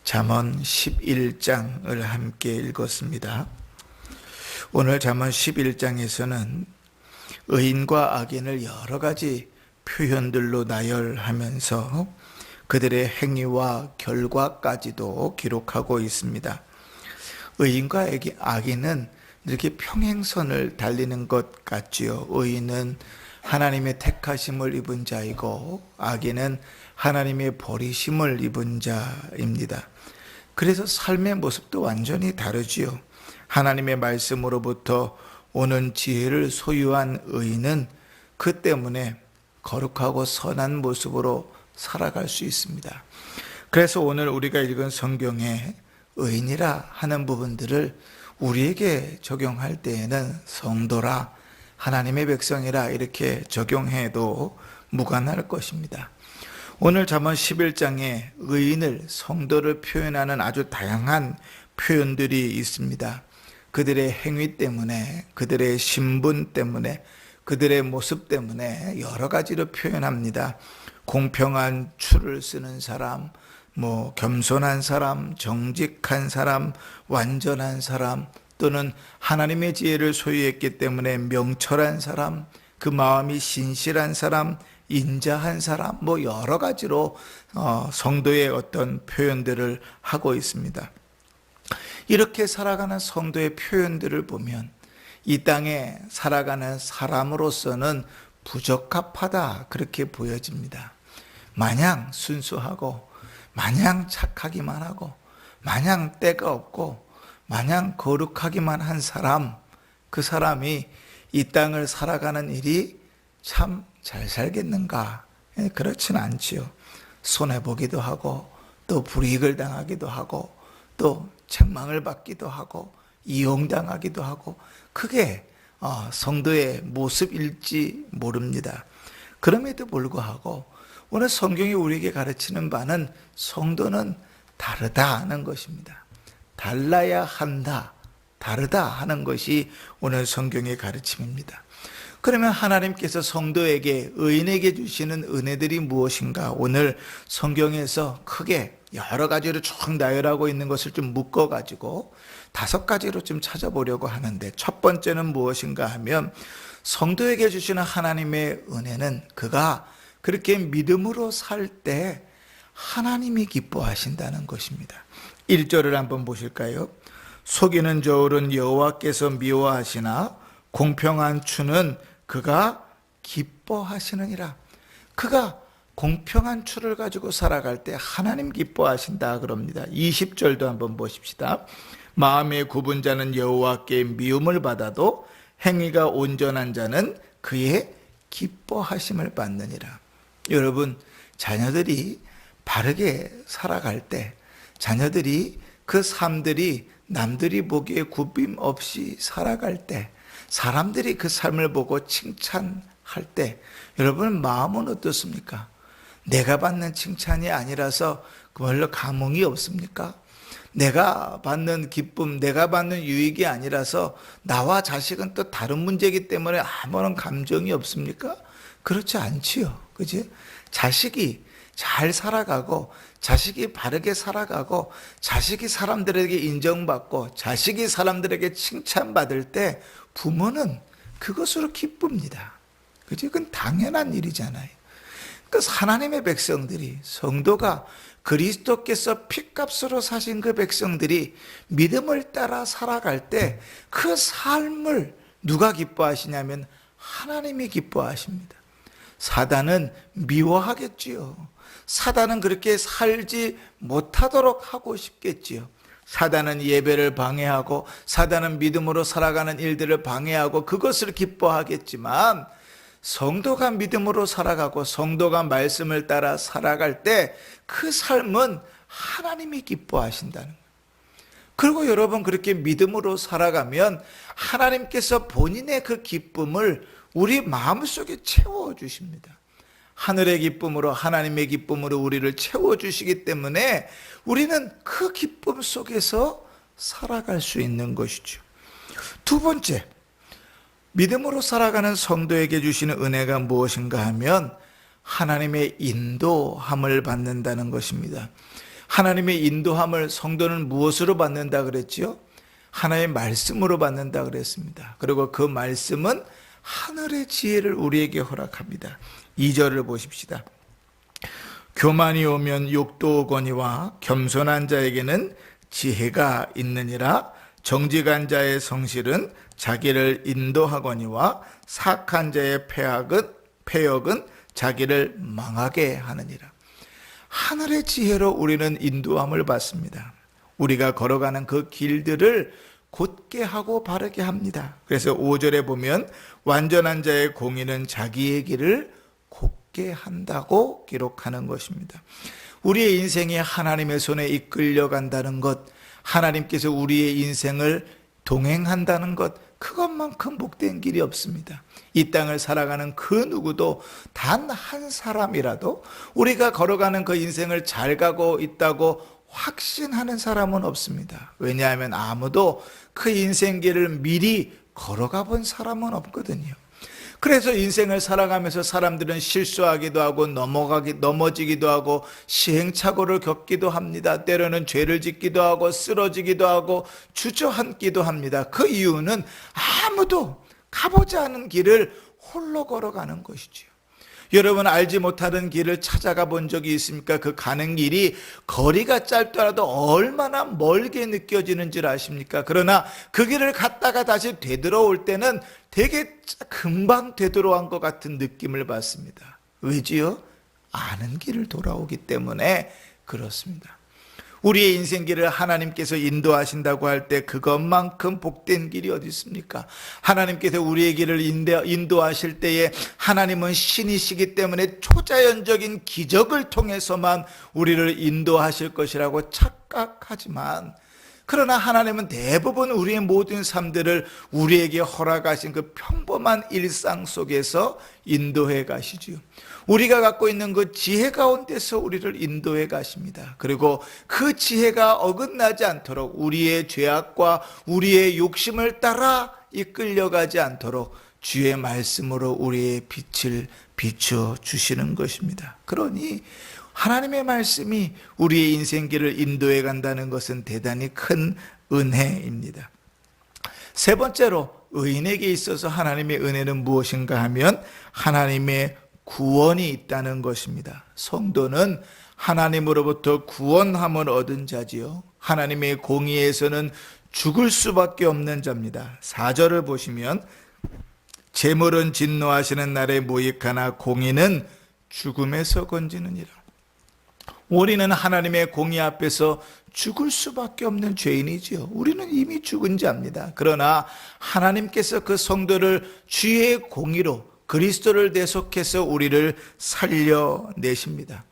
잠언 11장을 함께 읽었습니다. 오늘 잠언 11장에서는 의인과 악인을 여러 가지 표현들로 나열하면서 그들의 행위와 결과까지도 기록하고 있습니다. 의인과 악인은 이렇게 평행선을 달리는 것 같지요. 의인은 하나님의 택하심을 입은 자이고 악인은 하나님의 버리심을 입은 자입니다. 그래서 삶의 모습도 완전히 다르지요. 하나님의 말씀으로부터 오는 지혜를 소유한 의인은 그 때문에 거룩하고 선한 모습으로 살아갈 수 있습니다. 그래서 오늘 우리가 읽은 성경에 의인이라 하는 부분들을 우리에게 적용할 때에는 성도라, 하나님의 백성이라 이렇게 적용해도 무관할 것입니다. 오늘 잠언 11장에 의인을, 성도를 표현하는 아주 다양한 표현들이 있습니다. 그들의 행위 때문에, 그들의 신분 때문에, 그들의 모습 때문에 여러 가지로 표현합니다. 공평한 추를 쓰는 사람, 겸손한 사람, 정직한 사람, 완전한 사람, 또는 하나님의 지혜를 소유했기 때문에 명철한 사람, 그 마음이 신실한 사람, 인자한 사람, 여러 가지로 성도의 어떤 표현들을 하고 있습니다. 이렇게 살아가는 성도의 표현들을 보면 이 땅에 살아가는 사람으로서는 부적합하다, 그렇게 보여집니다. 마냥 순수하고 마냥 착하기만 하고 마냥 때가 없고 마냥 거룩하기만 한 사람, 그 사람이 이 땅을 살아가는 일이 참 잘 살겠는가? 그렇지는 않지요. 손해보기도 하고 또 불이익을 당하기도 하고 또 책망을 받기도 하고 이용당하기도 하고, 그게 성도의 모습일지 모릅니다. 그럼에도 불구하고 오늘 성경이 우리에게 가르치는 바는 성도는 다르다는 것입니다. 달라야 한다, 다르다 하는 것이 오늘 성경의 가르침입니다. 그러면 하나님께서 성도에게, 의인에게 주시는 은혜들이 무엇인가? 오늘 성경에서 크게 여러 가지로 쭉 나열하고 있는 것을 좀 묶어가지고 5가지로 좀 찾아보려고 하는데, 첫 번째는 무엇인가 하면, 성도에게 주시는 하나님의 은혜는 그가 그렇게 믿음으로 살 때 하나님이 기뻐하신다는 것입니다. 1절을 한번 보실까요? 속이는 저울은 여호와께서 미워하시나 공평한 추는 그가 기뻐하시느니라. 그가 공평한 추를 가지고 살아갈 때 하나님 기뻐하신다 그럽니다. 20절도 한번 보십시다. 마음의 굽은 자는 여호와께 미움을 받아도 행위가 온전한 자는 그의 기뻐하심을 받느니라. 여러분, 자녀들이 바르게 살아갈 때, 자녀들이 그 삶들이 남들이 보기에 굽힘 없이 살아갈 때, 사람들이 그 삶을 보고 칭찬할 때 여러분 마음은 어떻습니까? 내가 받는 칭찬이 아니라서 별로 감흥이 없습니까? 내가 받는 기쁨, 내가 받는 유익이 아니라서 나와 자식은 또 다른 문제이기 때문에 아무런 감정이 없습니까? 그렇지 않지요. 그지? 자식이 잘 살아가고, 자식이 바르게 살아가고, 자식이 사람들에게 인정받고, 자식이 사람들에게 칭찬받을 때 부모는 그것으로 기쁩니다. 그죠? 그건 당연한 일이잖아요. 그 하나님의 백성들이, 성도가, 그리스도께서 핏값으로 사신 그 백성들이 믿음을 따라 살아갈 때 그 삶을 누가 기뻐하시냐면 하나님이 기뻐하십니다. 사단은 미워하겠지요. 사단은 그렇게 살지 못하도록 하고 싶겠지요. 사단은 예배를 방해하고, 사단은 믿음으로 살아가는 일들을 방해하고 그것을 기뻐하겠지만, 성도가 믿음으로 살아가고 성도가 말씀을 따라 살아갈 때 그 삶은 하나님이 기뻐하신다는 거예요. 그리고 여러분, 그렇게 믿음으로 살아가면 하나님께서 본인의 그 기쁨을 우리 마음속에 채워주십니다. 하늘의 기쁨으로, 하나님의 기쁨으로 우리를 채워주시기 때문에 우리는 그 기쁨 속에서 살아갈 수 있는 것이죠. 두 번째, 믿음으로 살아가는 성도에게 주시는 은혜가 무엇인가 하면 하나님의 인도함을 받는다는 것입니다. 하나님의 인도함을 성도는 무엇으로 받는다 그랬지요? 하나님의 말씀으로 받는다 그랬습니다. 그리고 그 말씀은 하늘의 지혜를 우리에게 허락합니다. 2절을 보십시다. 교만이 오면 욕도 오거니와 겸손한 자에게는 지혜가 있느니라. 정직한 자의 성실은 자기를 인도하거니와 사악한 자의 패역은 자기를 망하게 하느니라. 하늘의 지혜로 우리는 인도함을 받습니다. 우리가 걸어가는 그 길들을 곧게 하고 바르게 합니다. 그래서 5절에 보면 완전한 자의 공의는 자기의 길을 곧게 한다고 기록하는 것입니다. 우리의 인생이 하나님의 손에 이끌려간다는 것, 하나님께서 우리의 인생을 동행한다는 것, 그것만큼 복된 길이 없습니다. 이 땅을 살아가는 그 누구도 단 한 사람이라도 우리가 걸어가는 그 인생을 잘 가고 있다고 확신하는 사람은 없습니다. 왜냐하면 아무도 그 인생길을 미리 걸어가 본 사람은 없거든요. 그래서 인생을 살아가면서 사람들은 실수하기도 하고 넘어지기도 하고 시행착오를 겪기도 합니다. 때로는 죄를 짓기도 하고 쓰러지기도 하고 주저앉기도 합니다. 그 이유는 아무도 가보지 않은 길을 홀로 걸어가는 것이지요. 여러분, 알지 못하는 길을 찾아가 본 적이 있습니까? 그 가는 길이 거리가 짧더라도 얼마나 멀게 느껴지는 줄 아십니까? 그러나 그 길을 갔다가 다시 되돌아올 때는 되게 금방 되돌아온 것 같은 느낌을 받습니다. 왜지요? 아는 길을 돌아오기 때문에 그렇습니다. 우리의 인생길을 하나님께서 인도하신다고 할 때 그것만큼 복된 길이 어디 있습니까? 하나님께서 우리의 길을 인도하실 때에 하나님은 신이시기 때문에 초자연적인 기적을 통해서만 우리를 인도하실 것이라고 착각하지만, 그러나 하나님은 대부분 우리의 모든 삶들을 우리에게 허락하신 그 평범한 일상 속에서 인도해 가시지요. 우리가 갖고 있는 그 지혜 가운데서 우리를 인도해 가십니다. 그리고 그 지혜가 어긋나지 않도록 우리의 죄악과 우리의 욕심을 따라 이끌려가지 않도록 주의 말씀으로 우리의 빛을 비춰 주시는 것입니다. 그러니 하나님의 말씀이 우리의 인생길을 인도해 간다는 것은 대단히 큰 은혜입니다. 세 번째로, 의인에게 있어서 하나님의 은혜는 무엇인가 하면 하나님의 구원이 있다는 것입니다. 성도는 하나님으로부터 구원함을 얻은 자지요. 하나님의 공의에서는 죽을 수밖에 없는 자입니다. 4절을 보시면 재물은 진노하시는 날에 무익하나 공의는 죽음에서 건지느니라. 우리는 하나님의 공의 앞에서 죽을 수밖에 없는 죄인이지요. 우리는 이미 죽은 자입니다. 그러나 하나님께서 그 성도를 주의 공의로 그리스도를 대속해서 우리를 살려내십니다.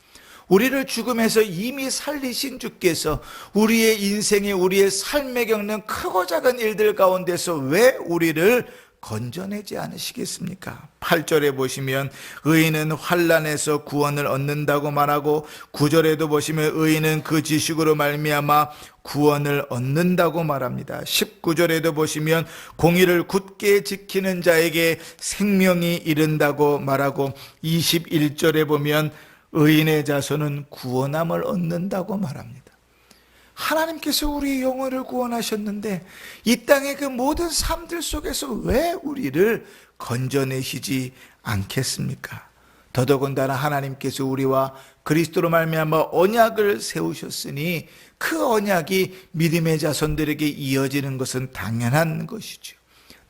우리를 죽음에서 이미 살리신 주께서 우리의 인생에, 우리의 삶에 겪는 크고 작은 일들 가운데서 왜 우리를 건져내지 않으시겠습니까? 8절에 보시면 의인은 환난에서 구원을 얻는다고 말하고, 9절에도 보시면 의인은 그 지식으로 말미암아 구원을 얻는다고 말합니다. 19절에도 보시면 공의를 굳게 지키는 자에게 생명이 이른다고 말하고, 21절에 보면 의인의 자손은 구원함을 얻는다고 말합니다. 하나님께서 우리의 영혼을 구원하셨는데 이 땅의 그 모든 삶들 속에서 왜 우리를 건져내시지 않겠습니까? 더더군다나 하나님께서 우리와 그리스도로 말미암아 언약을 세우셨으니 그 언약이 믿음의 자손들에게 이어지는 것은 당연한 것이죠.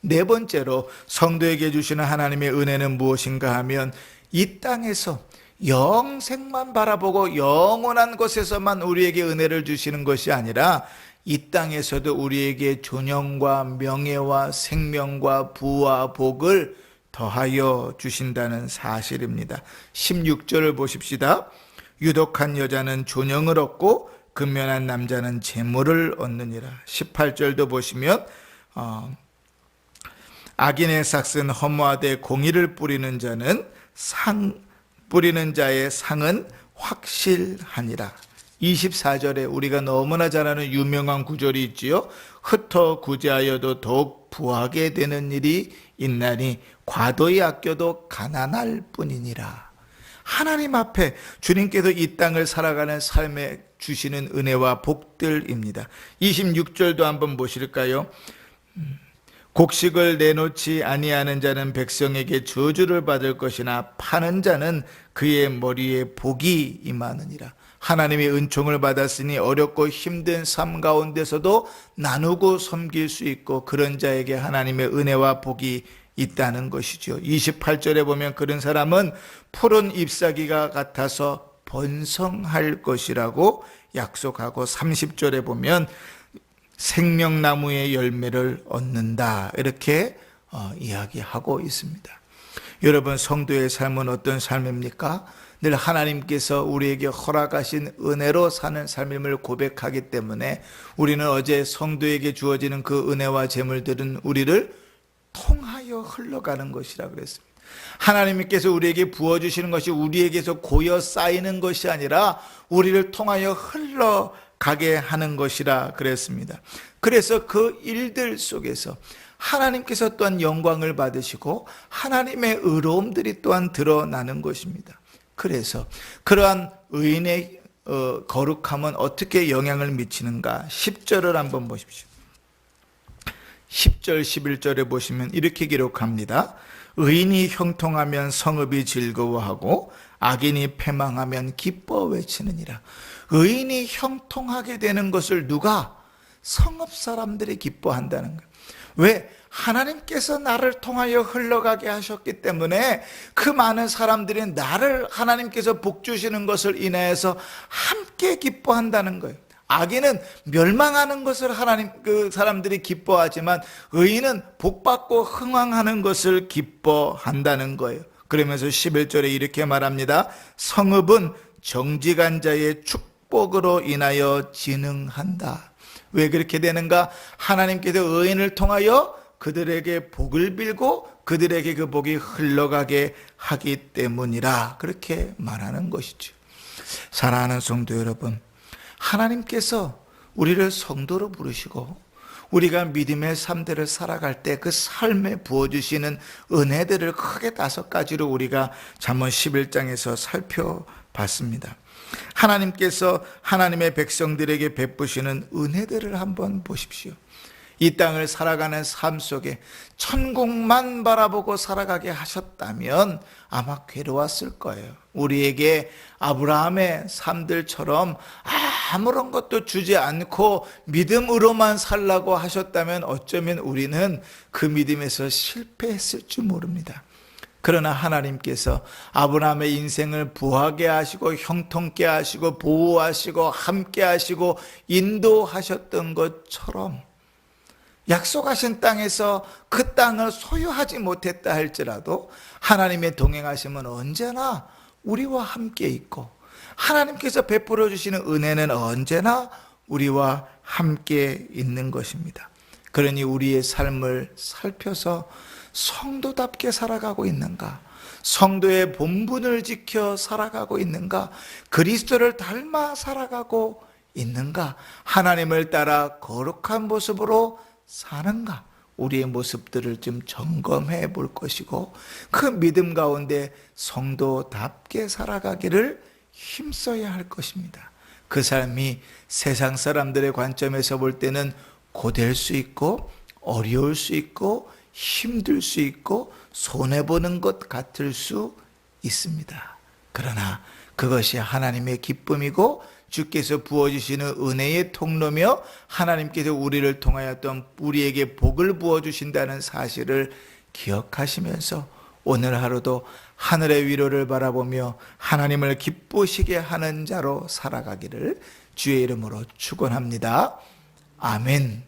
네 번째로, 성도에게 주시는 하나님의 은혜는 무엇인가 하면 이 땅에서 영생만 바라보고 영원한 곳에서만 우리에게 은혜를 주시는 것이 아니라 이 땅에서도 우리에게 존영과 명예와 생명과 부와 복을 더하여 주신다는 사실입니다. 16절을 보십시다. 유독한 여자는 존영을 얻고 근면한 남자는 재물을 얻느니라. 18절도 보시면 악인의 삭은 허무하되 공의를 뿌리는 자의 상은 확실하니라. 24절에 우리가 너무나 잘 아는 유명한 구절이 있지요. 흩어 구제하여도 더욱 부하게 되는 일이 있나니 과도히 아껴도 가난할 뿐이니라. 하나님 앞에 주님께서 이 땅을 살아가는 삶의 주시는 은혜와 복들입니다. 26절도 한번 보실까요? 곡식을 내놓지 아니하는 자는 백성에게 저주를 받을 것이나 파는 자는 그의 머리에 복이 임하느니라. 하나님의 은총을 받았으니 어렵고 힘든 삶 가운데서도 나누고 섬길 수 있고 그런 자에게 하나님의 은혜와 복이 있다는 것이죠. 28절에 보면 그런 사람은 푸른 잎사귀가 같아서 번성할 것이라고 약속하고 30절에 보면 생명나무의 열매를 얻는다 이렇게 이야기하고 있습니다. 여러분, 성도의 삶은 어떤 삶입니까? 늘 하나님께서 우리에게 허락하신 은혜로 사는 삶임을 고백하기 때문에 우리는 어제 성도에게 주어지는 그 은혜와 재물들은 우리를 통하여 흘러가는 것이라 그랬습니다. 하나님께서 우리에게 부어주시는 것이 우리에게서 고여 쌓이는 것이 아니라 우리를 통하여 흘러가게 하는 것이라 그랬습니다. 그래서 그 일들 속에서 하나님께서 또한 영광을 받으시고 하나님의 의로움들이 또한 드러나는 것입니다. 그래서 그러한 의인의 거룩함은 어떻게 영향을 미치는가? 10절을 한번 보십시오. 10절 11절에 보시면 이렇게 기록합니다. 의인이 형통하면 성읍이 즐거워하고 악인이 패망하면 기뻐 외치느니라. 의인이 형통하게 되는 것을 누가? 성읍 사람들이 기뻐한다는 거예요. 왜? 하나님께서 나를 통하여 흘러가게 하셨기 때문에 그 많은 사람들이 나를 하나님께서 복 주시는 것을 인하여서 함께 기뻐한다는 거예요. 악인은 멸망하는 것을 그 사람들이 기뻐하지만 의인은 복받고 흥왕하는 것을 기뻐한다는 거예요. 그러면서 11절에 이렇게 말합니다. 성읍은 정직한 자의 축복으로 인하여 진흥한다. 왜 그렇게 되는가? 하나님께서 의인을 통하여 그들에게 복을 빌고 그들에게 그 복이 흘러가게 하기 때문이라 그렇게 말하는 것이죠. 사랑하는 성도 여러분, 하나님께서 우리를 성도로 부르시고 우리가 믿음의 삶들을 살아갈 때 그 삶에 부어주시는 은혜들을 크게 5가지로 우리가 잠언 11장에서 살펴봤습니다. 하나님께서 하나님의 백성들에게 베푸시는 은혜들을 한번 보십시오. 이 땅을 살아가는 삶 속에 천국만 바라보고 살아가게 하셨다면 아마 괴로웠을 거예요. 우리에게 아브라함의 삶들처럼 아무런 것도 주지 않고 믿음으로만 살라고 하셨다면 어쩌면 우리는 그 믿음에서 실패했을지 모릅니다. 그러나 하나님께서 아브라함의 인생을 부하게 하시고 형통케 하시고 보호하시고 함께 하시고 인도하셨던 것처럼 약속하신 땅에서 그 땅을 소유하지 못했다 할지라도 하나님의 동행하심은 언제나 우리와 함께 있고 하나님께서 베풀어 주시는 은혜는 언제나 우리와 함께 있는 것입니다. 그러니 우리의 삶을 살펴서 성도답게 살아가고 있는가? 성도의 본분을 지켜 살아가고 있는가? 그리스도를 닮아 살아가고 있는가? 하나님을 따라 거룩한 모습으로 사는가? 우리의 모습들을 좀 점검해 볼 것이고 그 믿음 가운데 성도답게 살아가기를 힘써야 할 것입니다. 그 삶이 세상 사람들의 관점에서 볼 때는 고될 수 있고 어려울 수 있고 힘들 수 있고 손해보는 것 같을 수 있습니다. 그러나 그것이 하나님의 기쁨이고 주께서 부어주시는 은혜의 통로며 하나님께서 우리를 통하여 또 우리에게 복을 부어주신다는 사실을 기억하시면서 오늘 하루도 하늘의 위로를 바라보며 하나님을 기쁘시게 하는 자로 살아가기를 주의 이름으로 축원합니다. 아멘.